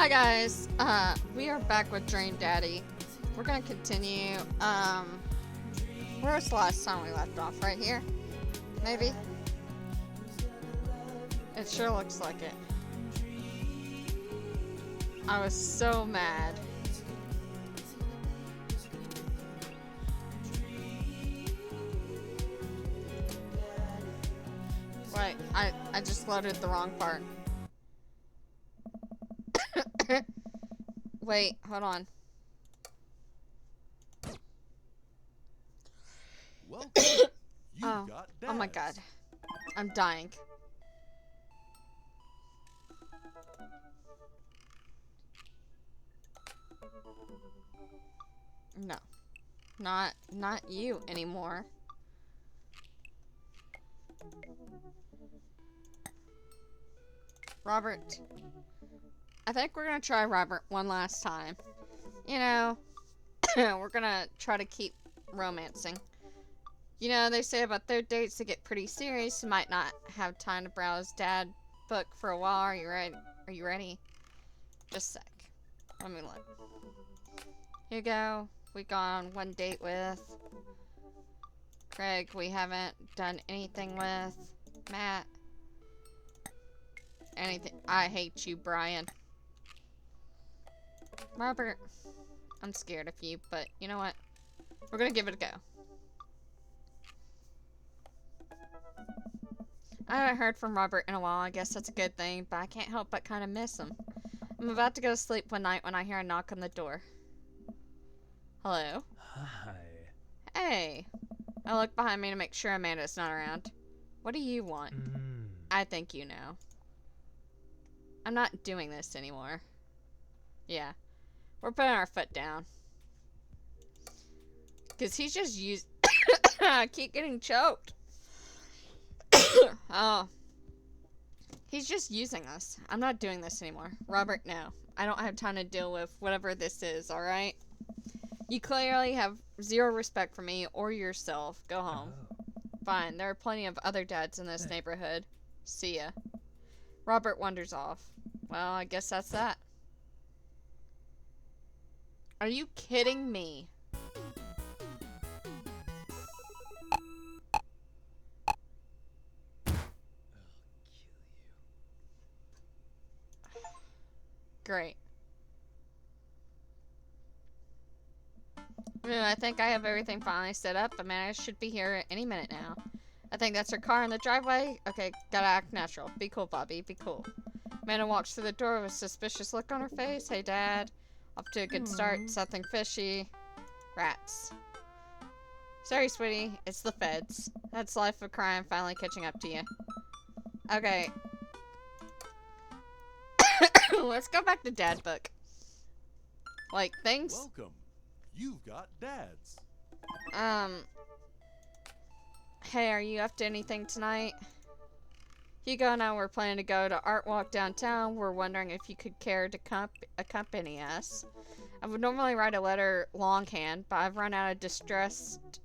Hi guys, we are back with Dream Daddy. We're gonna continue, where's the last time we left off? Right here? Maybe? It sure looks like it. I was so mad. Wait, I just loaded the wrong part. Wait, hold on. Welcome. Oh, Got oh my god. I'm dying. No. Not you anymore. Robert. I think we're gonna try Robert one last time. You know, we're gonna try to keep romancing. You know, they say about third dates they get pretty serious. You might not have time to browse dad book for a while. Are you ready? Are you ready? Just a sec. Let me look. Hugo, we gone on one date with. Craig, we haven't done anything with. Matt. Anything. I hate you, Brian. Robert, I'm scared of you, but you know what? We're gonna give it a go. I haven't heard from Robert in a while. I guess that's a good thing, but I can't help but kind of miss him. I'm about to go to sleep one night when I hear a knock on the door. Hello? Hi. Hey. I look behind me to make sure Amanda's not around. What do you want? I think you know. I'm not doing this anymore. Yeah. We're putting our foot down. Because he's just used... I keep getting choked. Oh. He's just using us. I'm not doing this anymore. Robert, no. I don't have time to deal with whatever this is, alright? You clearly have zero respect for me or yourself. Go home. Fine, there are plenty of other dads in this neighborhood. See ya. Robert wanders off. Well, I guess that's that. Are you kidding me? Great. I think I have everything finally set up. Amanda should be here any minute now. I think that's her car in the driveway. Okay, gotta act natural. Be cool, Bobby. Be cool. Amanda walks through the door with a suspicious look on her face. Hey, Dad. Off to a good start. Something fishy. Rats. Sorry, sweetie. It's the feds. That's life of crime finally catching up to you. Okay. Let's go back to Dad book. Like, things... Welcome. You've got dads. Hey, are you up to anything tonight? Hugo and I were planning to go to Art Walk downtown. We're wondering if you could care to accompany us. I would normally write a letter longhand, but I've run out of distressed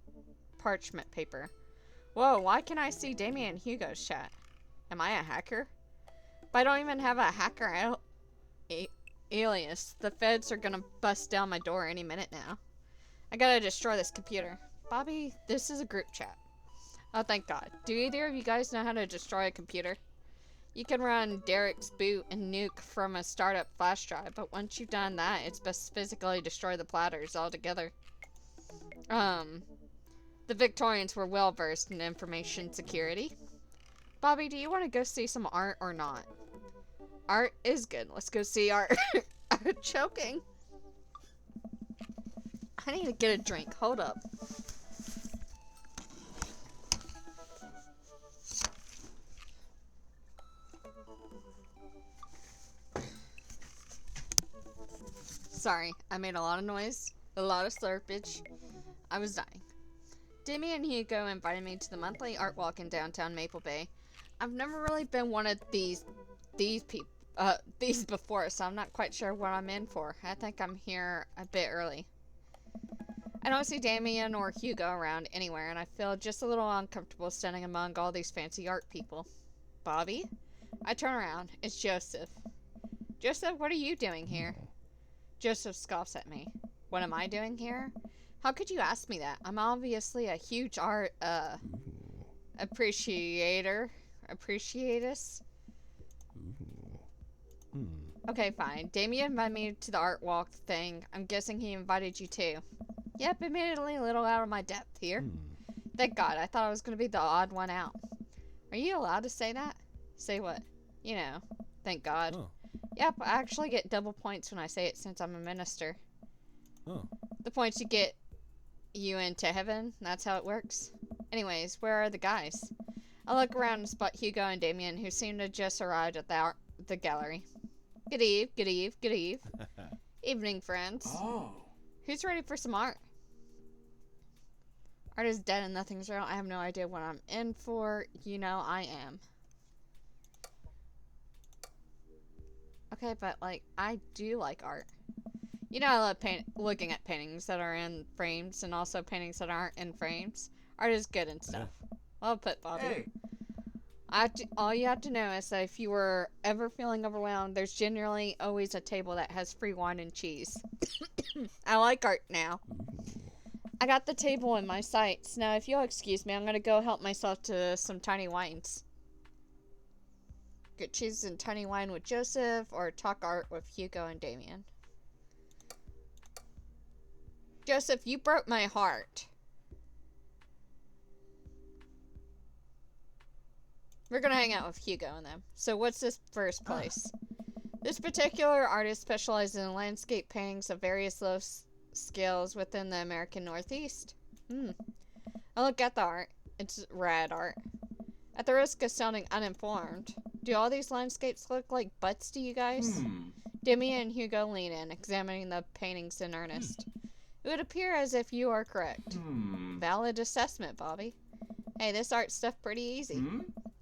parchment paper. Whoa, why can I see Damien and Hugo's chat? Am I a hacker? But I don't even have a hacker alias. The feds are gonna bust down my door any minute now. I gotta destroy this computer. Bobby, this is a group chat. Oh, thank God. Do either of you guys know how to destroy a computer? You can run Derek's boot and nuke from a startup flash drive, but once you've done that, it's best to physically destroy the platters altogether. The Victorians were well versed in information security. Bobby, do you want to go see some art or not? Art is good. Let's go see art. I'm choking. I need to get a drink. Hold up. Sorry, I made a lot of noise, a lot of slurpage. I was dying. Demi and Hugo invited me to the monthly art walk in downtown Maple Bay. I've never really been one of these before, so I'm not quite sure what I'm in for. I think I'm here a bit early. I don't see Damien or Hugo around anywhere, and I feel just a little uncomfortable standing among all these fancy art people. Bobby? I turn around. It's Joseph. Joseph, what are you doing here? Joseph scoffs at me. What am I doing here? How could you ask me that? I'm obviously a huge art, appreciatus. Okay, fine. Damien invited me to the art walk thing. I'm guessing he invited you too. Yep, admittedly a little out of my depth here. Thank God, I thought I was going to be the odd one out. Are you allowed to say that? Say what? You know, thank God. Oh. Yep, I actually get double points when I say it since I'm a minister. Oh. The points you get you into heaven, that's how it works. Anyways, where are the guys? I look around and spot Hugo and Damien, who seem to just arrived at the gallery. Good eve, good eve, good eve. Evening, friends. Oh. Who's ready for some art? Art is dead and nothing's real. I have no idea what I'm in for. You know I am. Okay, but, like, I do like art. You know I love looking at paintings that are in frames and also paintings that aren't in frames. Art is good and stuff. Well put, Bobby. Hey. All you have to know is that if you were ever feeling overwhelmed, there's generally always a table that has free wine and cheese. I like art now. I got the table in my sights. Now, if you'll excuse me, I'm going to go help myself to some tiny wines. Get cheese and tiny wine with Joseph, or talk art with Hugo and Damien. Joseph, you broke my heart. We're gonna hang out with Hugo and them. So what's this first place? This particular artist specializes in landscape paintings of various low scales within the American Northeast. I look at the art. It's rad art. At the risk of sounding uninformed, do all these landscapes look like butts to you guys? Damien and Hugo lean in, examining the paintings in earnest. It would appear as if you are correct. Valid assessment, Bobby. Hey, this art stuff pretty easy.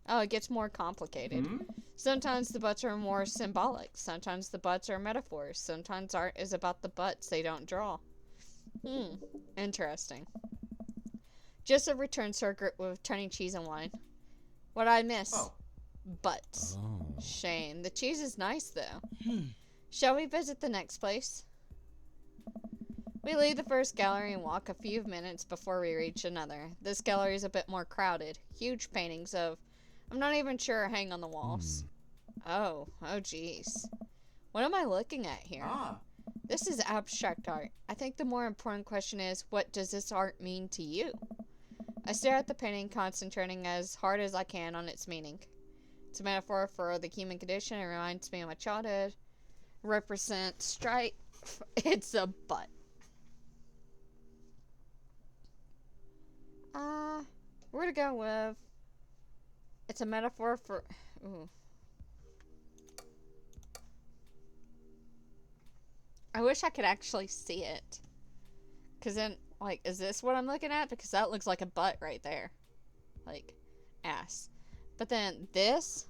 Oh, it gets more complicated. Sometimes the butts are more symbolic. Sometimes the butts are metaphors. Sometimes art is about the butts they don't draw. Interesting. Joseph returns to her group with tiny cheese and wine. What'd I miss? Oh. Butts. Oh. Shame. The cheese is nice, though. Shall we visit the next place? We leave the first gallery and walk a few minutes before we reach another. This gallery is a bit more crowded. Huge paintings of... I'm not even sure hang on the walls. Oh geez. What am I looking at here? This is abstract art. I think the more important question is, what does this art mean to you? I stare at the painting, concentrating as hard as I can on its meaning. It's a metaphor for the human condition. It reminds me of my childhood. Represents strife. It's a butt. We're gonna go with... It's a metaphor for... Ooh. I wish I could actually see it. Because then, like, is this what I'm looking at? Because that looks like a butt right there. Like, ass. But then this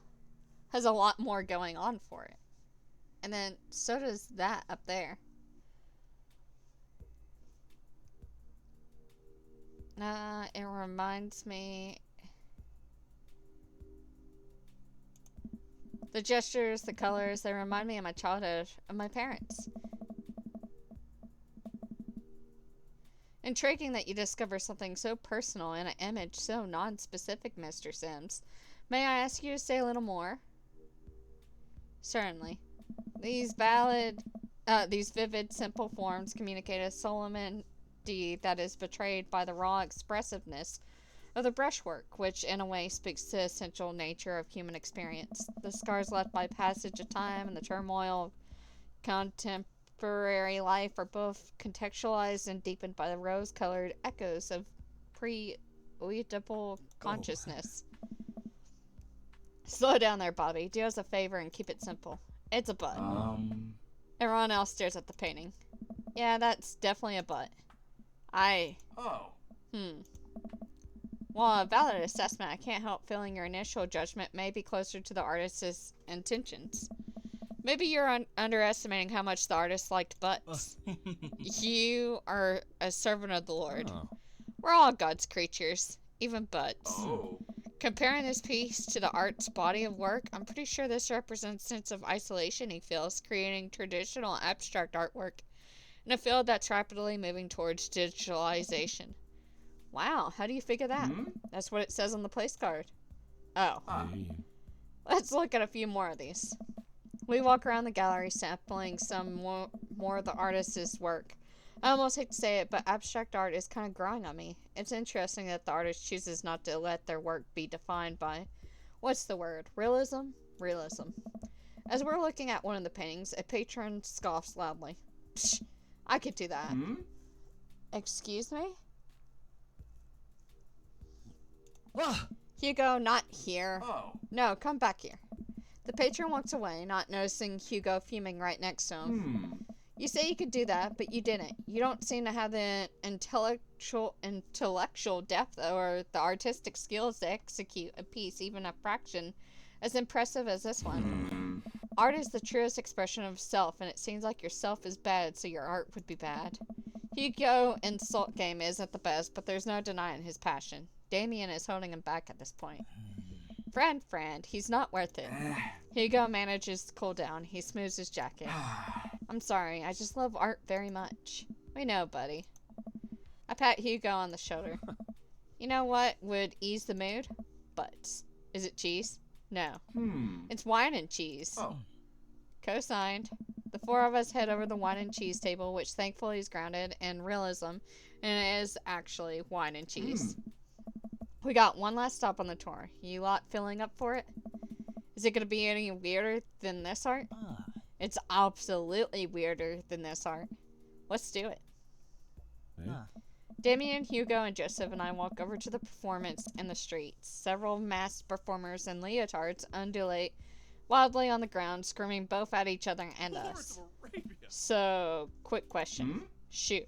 has a lot more going on for it. And then, so does that up there. It reminds me... The gestures, the colors, they remind me of my childhood, of my parents. Intriguing that you discover something so personal in an image so non-specific, Mr. Sims. May I ask you to say a little more? Certainly. These vivid, simple forms communicate a solemnity that is betrayed by the raw expressiveness of the brushwork, which in a way speaks to the essential nature of human experience. The scars left by passage of time and the turmoil of contemporary life are both contextualized and deepened by the rose-colored echoes of pre-Oedipal consciousness. Slow down there, Bobby. Do us a favor and keep it simple. It's a butt. Everyone else stares at the painting. Yeah, that's definitely a butt. Well, a valid assessment. I can't help feeling your initial judgment may be closer to the artist's intentions. Maybe you're underestimating how much the artist liked butts. You are a servant of the Lord. Oh. We're all God's creatures, even butts. Comparing this piece to the art's body of work, I'm pretty sure this represents a sense of isolation he feels creating traditional abstract artwork in a field that's rapidly moving towards digitalization. Wow, how do you figure that? That's what it says on the place card. Oh, Hey. let's look at a few more of these. We walk around the gallery sampling some more of the artist's work. I almost hate to say it, but abstract art is kind of growing on me. It's interesting that the artist chooses not to let their work be defined by, what's the word, realism? Realism. As we're looking at one of the paintings, a patron scoffs loudly. Psh, I could do that. Excuse me? Ah, Hugo, not here. oh. No, come back here. The patron walks away, not noticing Hugo fuming right next to him. You say you could do that, but you didn't. You don't seem to have the intellectual depth or the artistic skills to execute a piece even a fraction as impressive as this one. Art is the truest expression of self, and it seems like your self is bad, so your art would be bad. Hugo insult game isn't the best, but there's no denying his passion. Damien is holding him back at this point. Friend, he's not worth it. Hugo manages to cool down. He smooths his jacket. I'm sorry, I just love art very much. We know, buddy. I pat Hugo on the shoulder. You know what would ease the mood? Butts. Is it cheese? No. It's wine and cheese. Oh. Co-signed. The four of us head over the wine and cheese table, which thankfully is grounded in realism, and it is actually wine and cheese. We got one last stop on the tour. You lot filling up for it? Is it going to be any weirder than this art? It's absolutely weirder than this art. Let's do it. Hey. Damien, Hugo, and Joseph and I walk over to the performance in the streets. Several masked performers in leotards undulate wildly on the ground, screaming both at each other and Lawrence us. of Arabia. So, quick question. Shoot.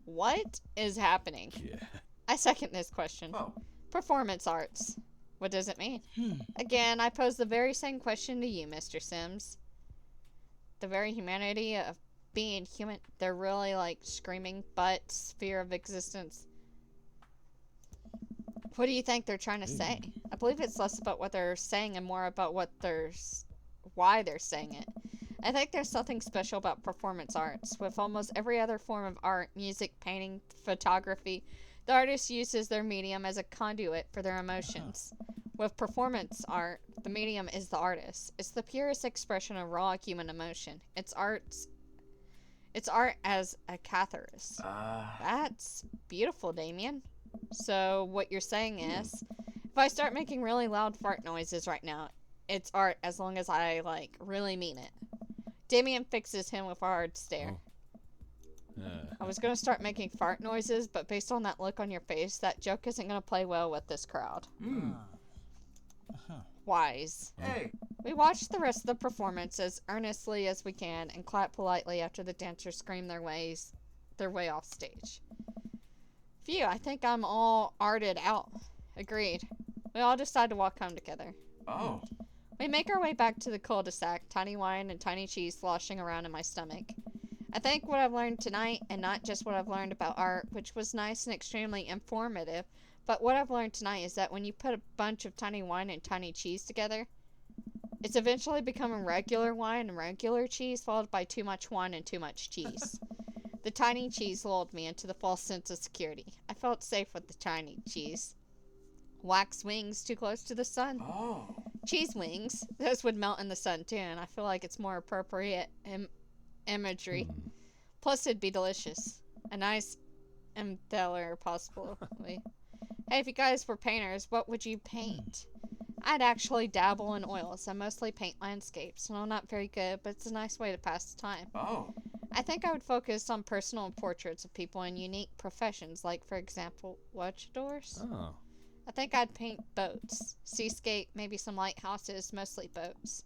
What is happening? Yeah. I second this question. Oh. Performance arts. What does it mean? Again, I pose the very same question to you, Mr. Sims. The very humanity of being human. They're really like screaming butts, fear of existence. What do you think they're trying to say? I believe it's less about what they're saying and more about why they're saying it. I think there's something special about performance arts. With almost every other form of art, music, painting, photography, the artist uses their medium as a conduit for their emotions. With performance art, the medium is the artist. It's the purest expression of raw human emotion. It's art as a catharsis. That's beautiful, Damien. So what you're saying is, if I start making really loud fart noises right now, it's art as long as I, like, really mean it. Damien fixes him with a hard stare. I was going to start making fart noises, but based on that look on your face, that joke isn't going to play well with this crowd. Wise. Hey. We watch the rest of the performance as earnestly as we can and clap politely after the dancers scream their way off stage. Phew, I think I'm all arted out. Agreed. We all decide to walk home together. Oh. We make our way back to the cul-de-sac, tiny wine and tiny cheese sloshing around in my stomach. I think what I've learned tonight, and not just what I've learned about art, which was nice and extremely informative, but what I've learned tonight is that when you put a bunch of tiny wine and tiny cheese together, it's eventually becoming regular wine and regular cheese, followed by too much wine and too much cheese. The tiny cheese lulled me into the false sense of security. I felt safe with the tiny cheese. Wax wings too close to the sun. Oh. Cheese wings, those would melt in the sun too, and I feel like it's more appropriate imagery. Plus, it'd be delicious. A nice embeller, possibly. Hey, if you guys were painters, what would you paint? I'd actually dabble in oils. I mostly paint landscapes, and I'm not very good, but it's a nice way to pass the time. Oh. I think I would focus on personal portraits of people in unique professions, like, for example, luchadors. Oh. I think I'd paint boats. Seascape, maybe some lighthouses, mostly boats.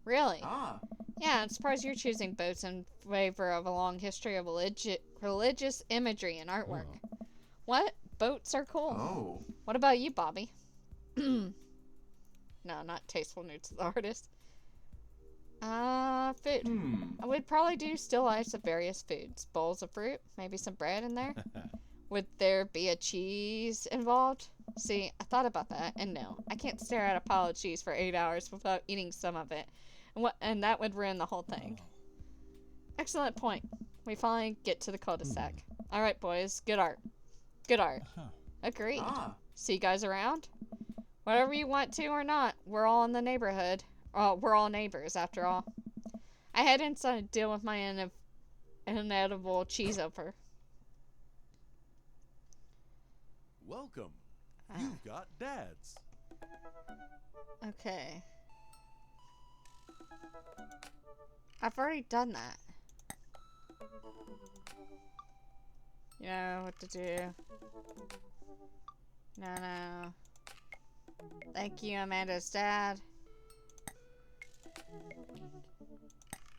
Really? Ah. Yeah, I'm surprised you're choosing boats in favor of a long history of religious imagery and artwork. What? Boats are cool. Oh. What about you, Bobby? No, not tasteful nudes of the artist. Food. I would probably do still lifes of various foods. Bowls of fruit, maybe some bread in there. Would there be a cheese involved? See, I thought about that, and no, I can't stare at a pile of cheese for 8 hours without eating some of it, and that would ruin the whole thing. Excellent point. We finally get to the cul-de-sac. Alright, boys, good art. Good art. Agreed. See you guys around? Whatever you want to or not, we're all in the neighborhood. We're all neighbors, after all. I head inside to deal with my inedible cheese over. Welcome. You've got dads. Okay. I've already done that. You know what to do. No. Thank you, Amanda's dad.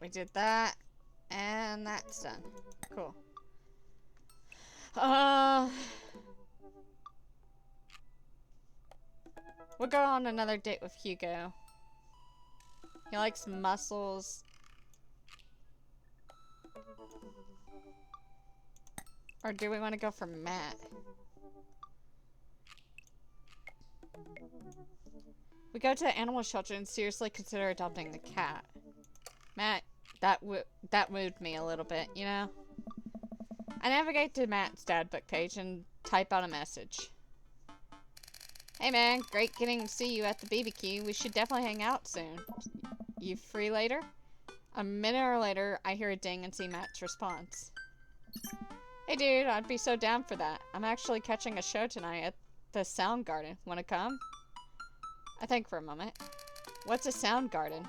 We did that. And that's done. Cool. We'll go on another date with Hugo. He likes mussels. Or do we want to go for Matt? We go to the animal shelter and seriously consider adopting the cat. Matt, that moved me a little bit, you know? I navigate to Matt's dad book page and type out a message. Hey man, great getting to see you at the BBQ. We should definitely hang out soon. You free later? A minute or later, I hear a ding and see Matt's response. Hey dude, I'd be so down for that. I'm actually catching a show tonight at the Soundgarden. Wanna come? I think for a moment. What's a Soundgarden?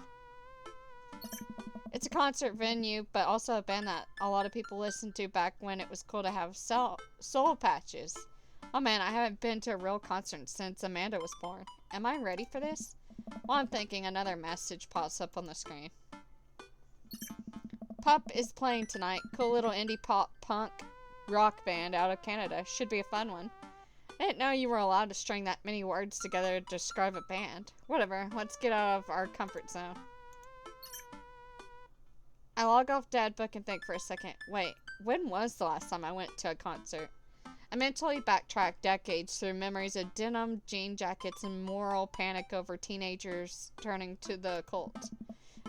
It's a concert venue, but also a band that a lot of people listened to back when it was cool to have soul patches. Oh man, I haven't been to a real concert since Amanda was born. Am I ready for this? While I'm thinking, another message pops up on the screen. Pup is playing tonight. Cool little indie pop punk rock band out of Canada. Should be a fun one. I didn't know you were allowed to string that many words together to describe a band. Whatever, let's get out of our comfort zone. I log off dad book and think for a second. Wait, when was the last time I went to a concert? I mentally backtrack decades through memories of denim, jean jackets, and moral panic over teenagers turning to the occult.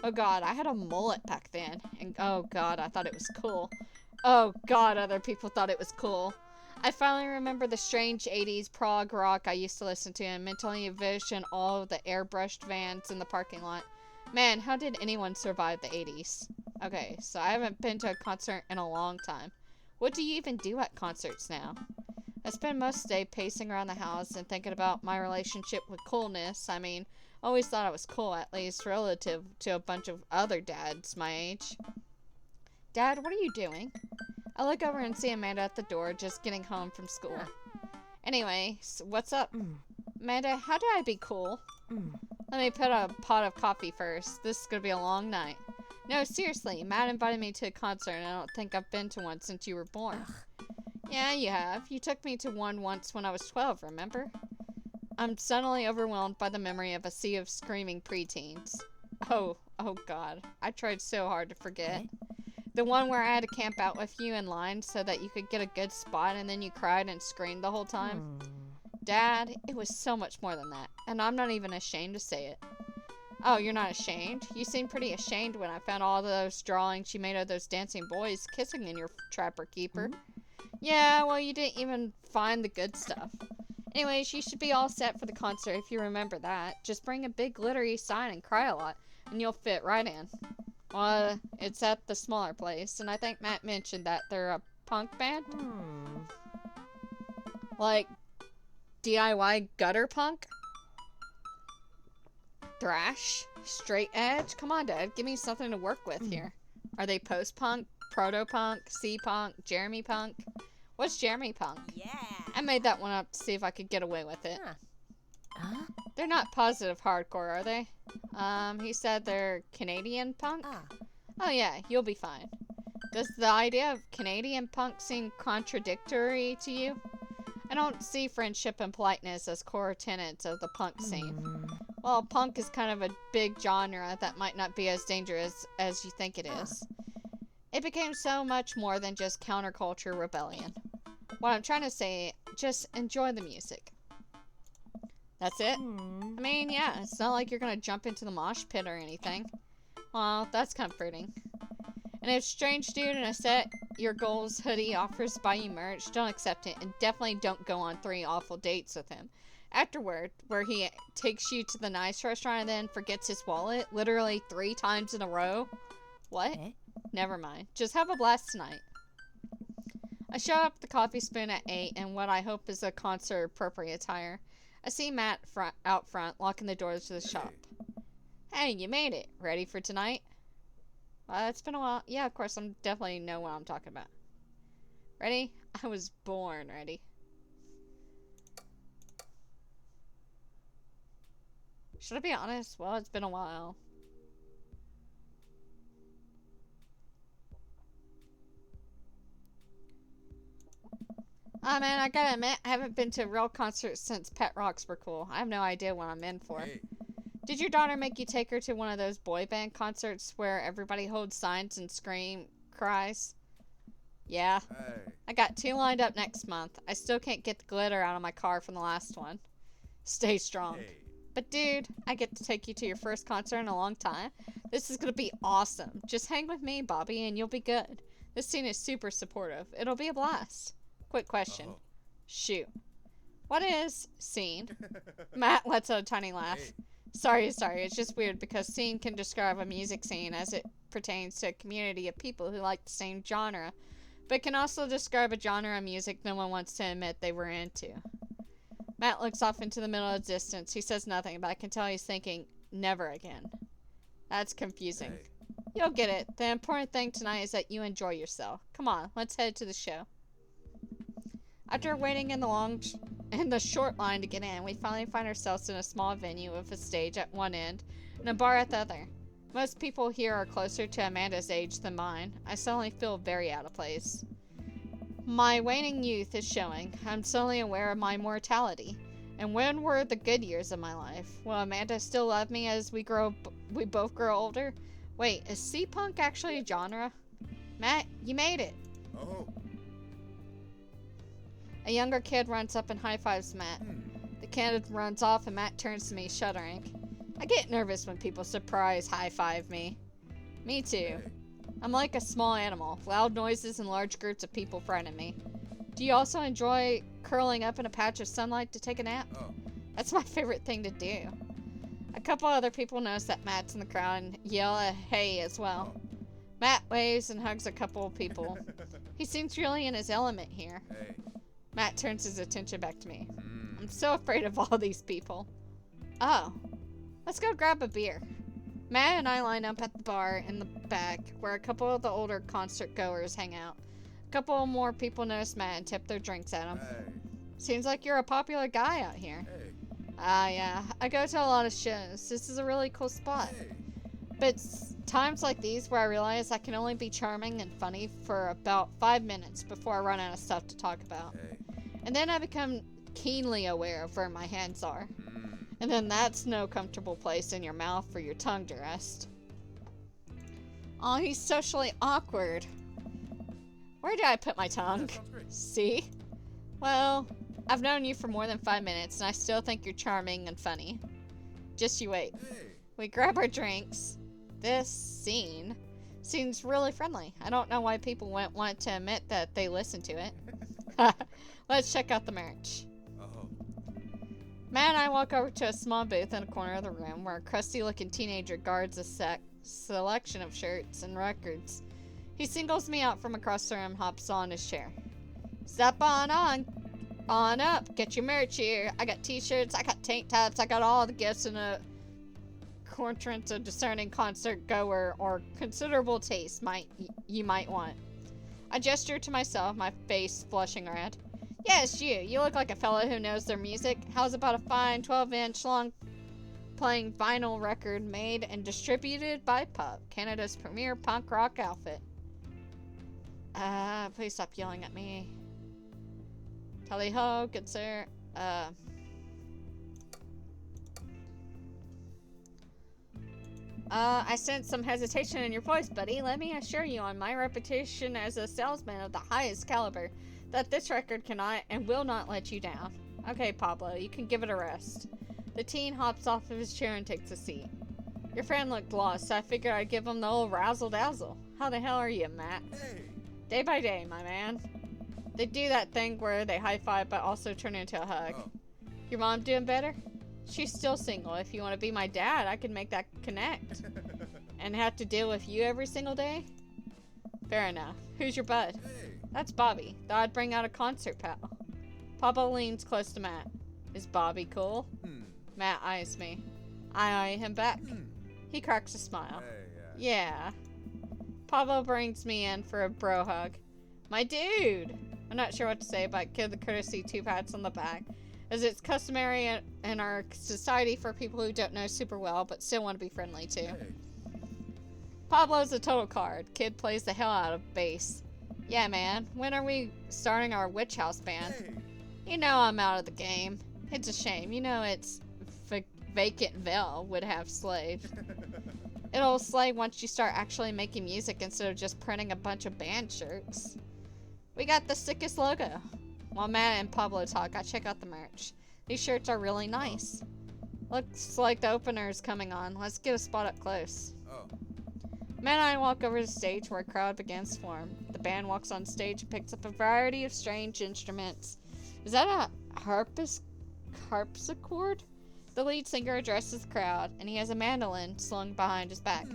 Oh god, I had a mullet back then, and oh god, I thought it was cool. Oh god, other people thought it was cool. I finally remember the strange 80s prog rock I used to listen to and mentally envision all of the airbrushed vans in the parking lot. Man, how did anyone survive the 80s? Okay, so I haven't been to a concert in a long time. What do you even do at concerts now? I spend most of the day pacing around the house and thinking about my relationship with coolness. I mean, I always thought I was cool, at least relative to a bunch of other dads my age. Dad, what are you doing? I look over and see Amanda at the door, just getting home from school. Anyway, so what's up? Amanda, how do I be cool? Let me put a pot of coffee first. This is gonna be a long night. No, seriously, Matt invited me to a concert and I don't think I've been to one since you were born. Yeah, you have. You took me to one once when I was 12, remember? I'm suddenly overwhelmed by the memory of a sea of screaming preteens. Oh god. I tried so hard to forget. The one where I had to camp out with you in line so that you could get a good spot and then you cried and screamed the whole time. Dad, it was so much more than that, and I'm not even ashamed to say it. Oh, you're not ashamed? You seemed pretty ashamed when I found all those drawings you made of those dancing boys kissing in your Trapper Keeper. Yeah, well, you didn't even find the good stuff. Anyways, you should be all set for the concert if you remember that. Just bring a big glittery sign and cry a lot, and you'll fit right in. Well, it's at the smaller place, and I think Matt mentioned that they're a punk band? Like, DIY gutter punk? Thrash? Straight edge? Come on, Dad, give me something to work with here. Are they post-punk, proto-punk, C-punk, Jeremy punk? What's Jeremy punk? Yeah. I made that one up to see if I could get away with it. They're not positive hardcore, are they? He said they're Canadian punk? Oh yeah, you'll be fine. Does the idea of Canadian punk seem contradictory to you? I don't see friendship and politeness as core tenets of the punk scene. Well, punk is kind of a big genre that might not be as dangerous as you think it is. It became so much more than just counterculture rebellion. What I'm trying to say, just enjoy the music. That's it? I mean, yeah, it's not like you're gonna jump into the mosh pit or anything. Well, that's comforting. And if Strange Dude in a Set Your Goals hoodie offers to buy you merch, don't accept it, and definitely don't go on 3 awful dates with him. Afterward, where he takes you to the nice restaurant and then forgets his wallet literally 3 times in a row. What? Never mind. Just have a blast tonight. I show up at the Coffee Spoon at 8 in what I hope is a concert-appropriate attire. I see Matt out front, locking the doors to the shop. Hey, you made it. Ready for tonight? It's been a while. Yeah, of course, I definitely know what I'm talking about. Ready? I was born ready. Should I be honest? Well, it's been a while. Oh man, I gotta admit, I haven't been to a real concert since Pet Rocks were cool. I have no idea what I'm in for. Hey. Did your daughter make you take her to one of those boy band concerts where everybody holds signs and cries? Yeah. Hey. I got 2 lined up next month. I still can't get the glitter out of my car from the last one. Stay strong. Hey. But dude, I get to take you to your first concert in a long time. This is gonna be awesome. Just hang with me, Bobby, and you'll be good. This scene is super supportive. It'll be a blast. Quick question. Uh-oh. Shoot. What is scene? Matt lets out a tiny laugh. Hey. Sorry. It's just weird because scene can describe a music scene as it pertains to a community of people who like the same genre, but can also describe a genre of music no one wants to admit they were into. Matt looks off into the middle of the distance. He says nothing, but I can tell he's thinking, never again. That's confusing. Hey. You'll get it. The important thing tonight is that you enjoy yourself. Come on, let's head to the show. After waiting in the short line to get in, we finally find ourselves in a small venue with a stage at one end and a bar at the other. Most people here are closer to Amanda's age than mine. I suddenly feel very out of place. My waning youth is showing. I'm suddenly aware of my mortality. And when were the good years of my life? Will Amanda still love me as we both grow older? Wait, is C-punk actually a genre? Matt, you made it. Oh. A younger kid runs up and high-fives Matt. The kid runs off and Matt turns to me, shuddering. I get nervous when people surprise high-five me. Me too. Hey. I'm like a small animal. Loud noises and large groups of people frighten me. Do you also enjoy curling up in a patch of sunlight to take a nap? Oh. That's my favorite thing to do. A couple other people notice that Matt's in the crowd and yell a hey as well. Oh. Matt waves and hugs a couple of people. He seems really in his element here. Hey. Matt turns his attention back to me. Mm. I'm so afraid of all these people. Oh, let's go grab a beer. Matt and I line up at the bar in the back where a couple of the older concert goers hang out. A couple more people notice Matt and tip their drinks at him. Hey. Seems like you're a popular guy out here. Hey. Yeah, I go to a lot of shows. This is a really cool spot. Hey. But it's times like these where I realize I can only be charming and funny for about 5 minutes before I run out of stuff to talk about. Hey. And then I become keenly aware of where my hands are. Mm. And then that's no comfortable place in your mouth for your tongue to rest. Oh, he's socially awkward. Where did I put my tongue? Yeah, sounds great. See? Well, I've known you for more than 5 minutes, and I still think you're charming and funny. Just you wait. Hey. We grab our drinks. This scene seems really friendly. I don't know why people wouldn't want to admit that they listen to it. Let's check out the merch. Oh. Matt and I walk over to a small booth in a corner of the room where a crusty-looking teenager guards a selection of shirts and records. He singles me out from across the room and hops on his chair. Step on up. Get your merch here. I got t-shirts, I got tank tops, I got all the gifts in a quadrant of discerning concert goer or considerable taste you might want. I gesture to myself, my face flushing red. Yes, you. You look like a fellow who knows their music. How's about a fine 12-inch long playing vinyl record made and distributed by Pub, Canada's premier punk rock outfit? Please stop yelling at me. Tally ho, good sir. I sense some hesitation in your voice, buddy. Let me assure you on my reputation as a salesman of the highest caliber that this record cannot and will not let you down. Okay, Pablo, you can give it a rest. The teen hops off of his chair and takes a seat. Your friend looked lost, so I figured I'd give him the old razzle-dazzle. How the hell are you, Matt? Hey! Day by day, my man. They do that thing where they high-five but also turn into a hug. Oh. Your mom doing better? She's still single. If you want to be my dad, I can make that connect. And have to deal with you every single day? Fair enough. Who's your bud? Hey! That's Bobby. Thought I'd bring out a concert pal. Papa leans close to Matt. Is Bobby cool? Matt eyes me. I eye him back. He cracks a smile. Hey, Yeah. Pablo brings me in for a bro hug. My dude! I'm not sure what to say, but give the courtesy 2 pats on the back, as it's customary in our society for people who don't know super well, but still want to be friendly too. Hey! Pablo's a total card. Kid plays the hell out of bass. Yeah, man. When are we starting our witch house band? Hey! You know I'm out of the game. It's a shame. You know it's vacant veil would have slaved. It'll slay once you start actually making music instead of just printing a bunch of band shirts. We got the sickest logo. While Matt and Pablo talk, I check out the merch. These shirts are really nice. Looks like the opener's coming on. Let's get a spot up close. Oh. Matt and I walk over to the stage where a crowd begins to form. The band walks on stage and picks up a variety of strange instruments. Is that a harpsichord? The lead singer addresses the crowd, and he has a mandolin slung behind his back.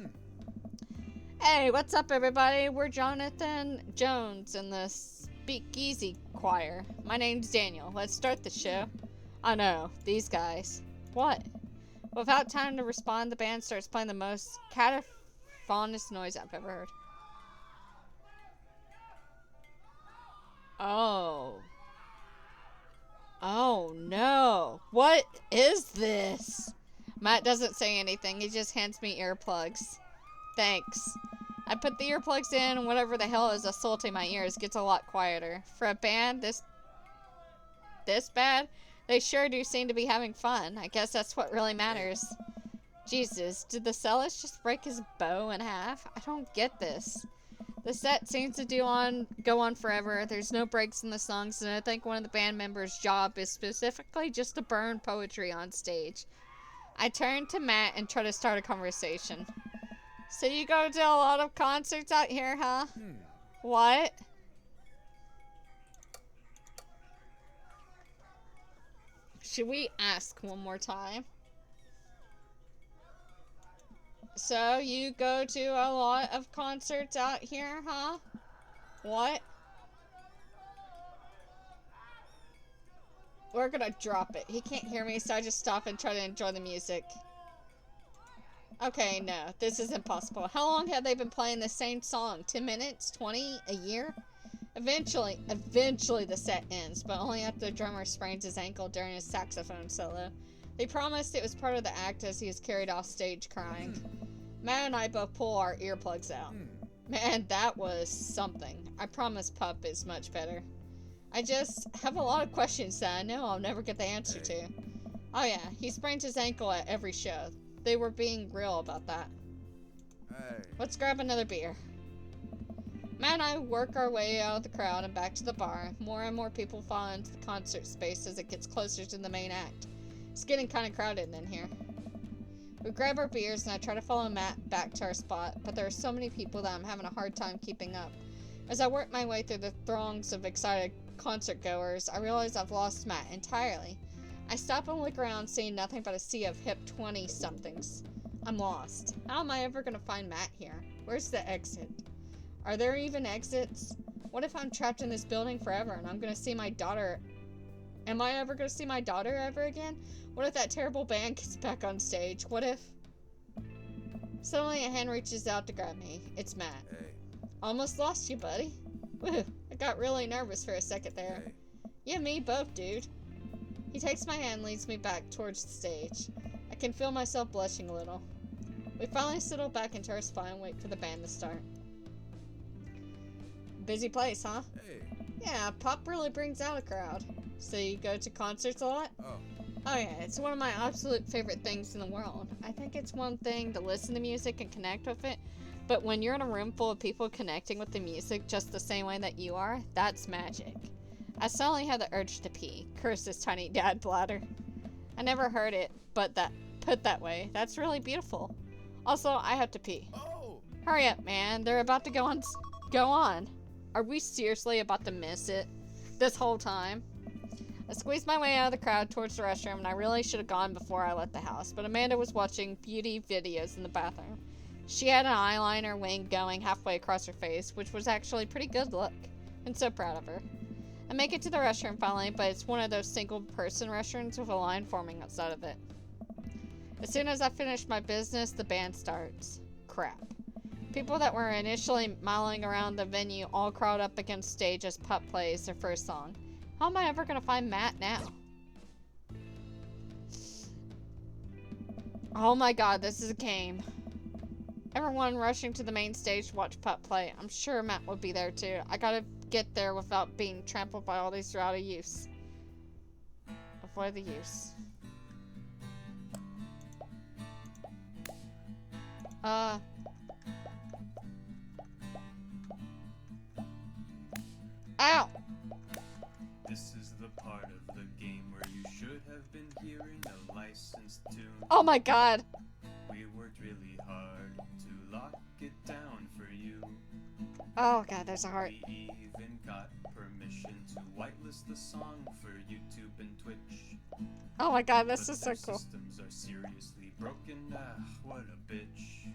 Hey, what's up, everybody? We're Jonathan Jones in the Speakeasy Choir. My name's Daniel. Let's start the show. I know, these guys. What? Without time to respond, the band starts playing the most cacophonous noise I've ever heard. Oh. Oh no. What is this? Matt doesn't say anything. He just hands me earplugs. Thanks. I put the earplugs in and whatever the hell is assaulting my ears gets a lot quieter. For a band this bad, they sure do seem to be having fun. I guess that's what really matters. Jesus, did the cellist just break his bow in half? I don't get this. The set seems to go on forever. There's no breaks in the songs, and I think one of the band members' job is specifically just to burn poetry on stage. I turn to Matt and try to start a conversation. So you go to a lot of concerts out here, huh? What? Should we ask one more time? So, you go to a lot of concerts out here, huh? What? We're gonna drop it. He can't hear me, so I just stop and try to enjoy the music. Okay, no, this is impossible. How long have they been playing the same song? 10 minutes? 20? A year? Eventually the set ends, but only after the drummer sprains his ankle during his saxophone solo. They promised it was part of the act as he is carried off stage crying. Matt and I both pull our earplugs out. Man, that was something. I promise Pup is much better. I just have a lot of questions that I know I'll never get the answer to. Oh yeah, he sprains his ankle at every show. They were being real about that. Hey. Let's grab another beer. Matt and I work our way out of the crowd and back to the bar. More and more people fall into the concert space as it gets closer to the main act. It's getting kind of crowded in here. We grab our beers and I try to follow Matt back to our spot, but there are so many people that I'm having a hard time keeping up. As I work my way through the throngs of excited concert goers, I realize I've lost Matt entirely. I stop and look around, seeing nothing but a sea of hip 20-somethings. I'm lost. How am I ever going to find Matt here? Where's the exit? Are there even exits? What if I'm trapped in this building forever and I'm going to see my daughter? Am I ever going to see my daughter ever again? What if that terrible band gets back on stage? What if... Suddenly a hand reaches out to grab me. It's Matt. Hey. Almost lost you, buddy. Woo, I got really nervous for a second there. Hey. You and me both, dude. He takes my hand and leads me back towards the stage. I can feel myself blushing a little. We finally settle back into our spot and wait for the band to start. Busy place, huh? Hey. Yeah, pop really brings out a crowd. So you go to concerts a lot? Oh. Oh yeah, it's one of my absolute favorite things in the world. I think it's one thing to listen to music and connect with it, but when you're in a room full of people connecting with the music just the same way that you are, that's magic. I suddenly had the urge to pee. Curse this tiny dad bladder. I never heard it, but put that way. That's really beautiful. Also, I have to pee. Oh! Hurry up, man. They're about to go on. Go on. Are we seriously about to miss it this whole time? I squeezed my way out of the crowd towards the restroom, and I really should have gone before I left the house, but Amanda was watching beauty videos in the bathroom. She had an eyeliner wing going halfway across her face, which was actually a pretty good look. I'm so proud of her. I make it to the restroom finally, but it's one of those single-person restrooms with a line forming outside of it. As soon as I finish my business, the band starts. Crap. People that were initially milling around the venue all crowd up against stage as Pup plays their first song. How am I ever gonna find Matt now? Oh my god, this is a game. Everyone rushing to the main stage to watch Pup play. I'm sure Matt will be there too. I gotta get there without being trampled by all these out of use. Avoid the use. Ow! This is the part of the game where you should have been hearing a licensed tune. Oh my god. We worked really hard to lock it down for you. Oh god, there's a heart. We even got permission to whitelist the song for YouTube and Twitch. Oh my god, this But is so their cool. systems are seriously broken. What a bitch.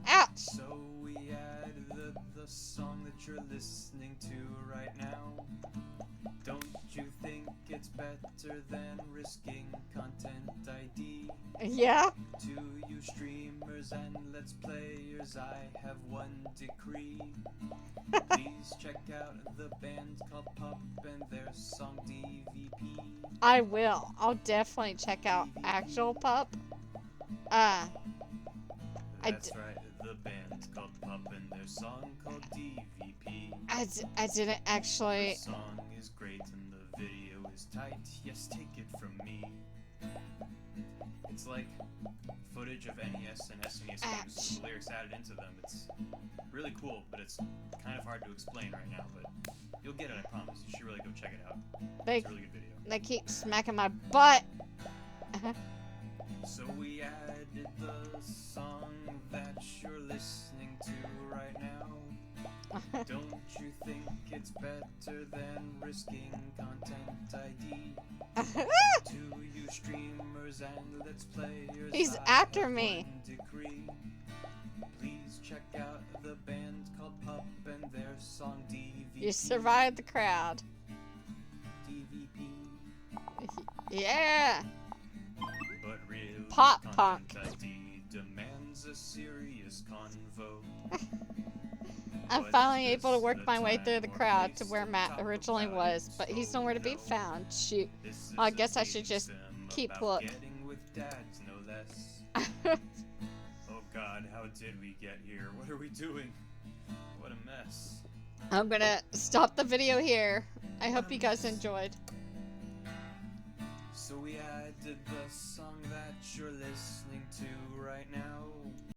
Ouch! So we added the song that you're listening to right now. Don't you think it's better than risking content ID? Yeah? To you streamers and let's players, I have one decree. Please check out the band called Pup and their song DVP. I will. I'll definitely check out actual Pup. I That's right, the band's called Pup and their song called DVP. I didn't actually. The song is great and the video is tight. Yes, take it from me. It's like footage of NES and SNES games with the lyrics added into them. It's really cool, but it's kind of hard to explain right now. But you'll get it, I promise. You should really go check it out. They It's a really good video. they keep smacking my butt. So we added the song that you're listening to right now. Don't you think it's better than risking content ID? To you streamers and let's players, He's I after have me. one decree. Please check out the band called Pup and their song DVP. You survived the crowd. DVP. Yeah. But real Pop content punk. ID demands a serious convo. I'm But finally is able to this work the my way time through the or crowd place to where Matt talk originally about was, it? but he's So nowhere to be no. found. Shoot. This is I a guess I should just sim keep about look. Getting with dads, no less. Oh God, how did we get here? What are we doing? What a mess. I'm gonna stop the video here. I hope you guys enjoyed. So we added the song that you're listening to right now.